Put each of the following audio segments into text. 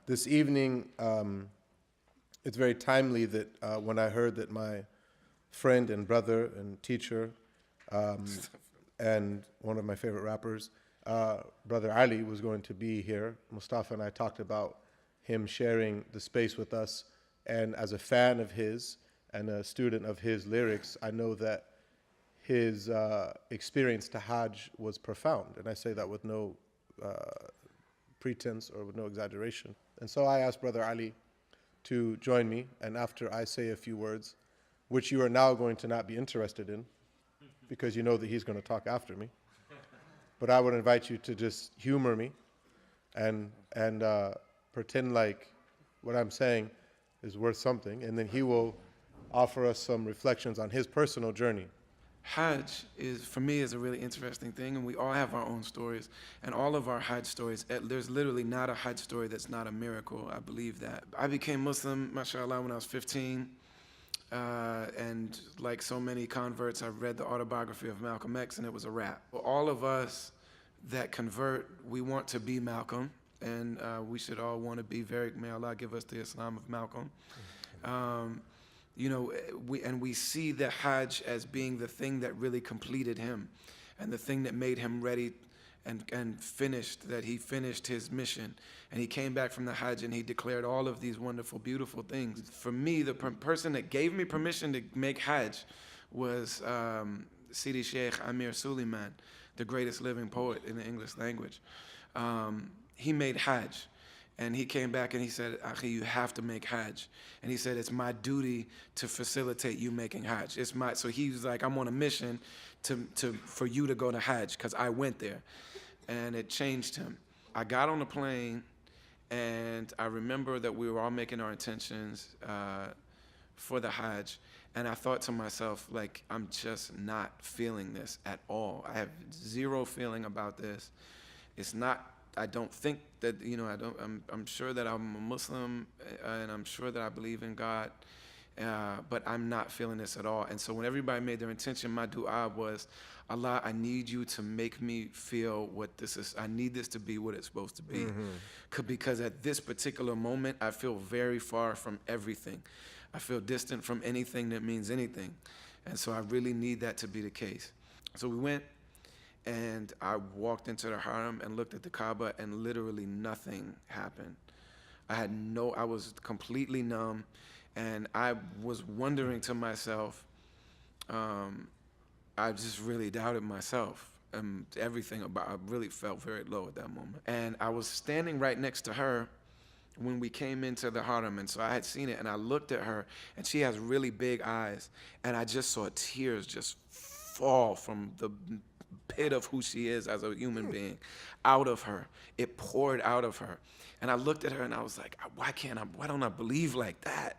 This evening, it's very timely that when I heard that my friend and brother and teacher and one of my favorite rappers, Brother Ali, was going to be here. Mustafa and I talked about him sharing the space with us. And as a fan of his and a student of his lyrics, I know that his experience to Hajj was profound. And I say that with no pretense or with no exaggeration. And so I asked Brother Ali to join me, and after I say a few words, which you are now going to not be interested in, because you know that he's going to talk after me, but I would invite you to just humor me and pretend like what I'm saying is worth something, and then he will offer us some reflections on his personal journey. Hajj for me, is a really interesting thing, and we all have our own stories. And all of our Hajj stories, there's literally not a Hajj story that's not a miracle. I believe that. I became Muslim, mashallah, when I was 15. And like so many converts, I read the autobiography of Malcolm X, and it was a wrap. All of us that convert, we want to be Malcolm, and we should all want to be may Allah give us the Islam of Malcolm. You know, we see the Hajj as being the thing that really completed him, and the thing that made him ready and finished, that he finished his mission. And he came back from the Hajj and he declared all of these wonderful, beautiful things. For me, the person that gave me permission to make Hajj was Sidi Sheikh Amir Suleiman, the greatest living poet in the English language. He made Hajj. And he came back and he said, Akhi, you have to make Hajj. And he said, it's my duty to facilitate you making Hajj. So he was like, I'm on a mission for you to go to Hajj, because I went there. And it changed him. I got on the plane, and I remember that we were all making our intentions for the Hajj. And I thought to myself, like, I'm just not feeling this at all. I have zero feeling about this. It's not, I don't think that, you know, I'm sure that I'm a Muslim, and I'm sure that I believe in God, but I'm not feeling this at all. And so when everybody made their intention, my dua was, Allah, I need you to make me feel what this is. I need this to be what it's supposed to be. Mm-hmm. Because at this particular moment, I feel very far from everything. I feel distant from anything that means anything. And so I really need that to be the case. So we went, and I walked into the Haram and looked at the Kaaba, and literally nothing happened. I was completely numb, and I was wondering to myself, I just really doubted myself and everything I really felt very low at that moment. And I was standing right next to her when we came into the Haram, and so I had seen it, and I looked at her, and she has really big eyes, and I just saw tears just fall from the pit of who she is as a human being out of her. It poured out of her. And I looked at her and I was like, why don't I believe like that?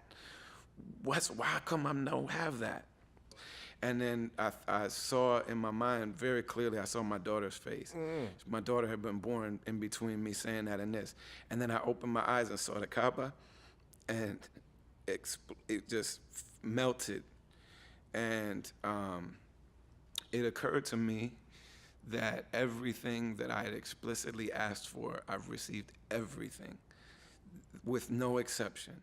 Why come I don't have that? And then I saw in my mind very clearly, I saw my daughter's face. My daughter had been born in between me saying that and this. And then I opened my eyes and saw the Kaaba, and it just melted. And it occurred to me that everything that I had explicitly asked for, I've received everything, with no exception.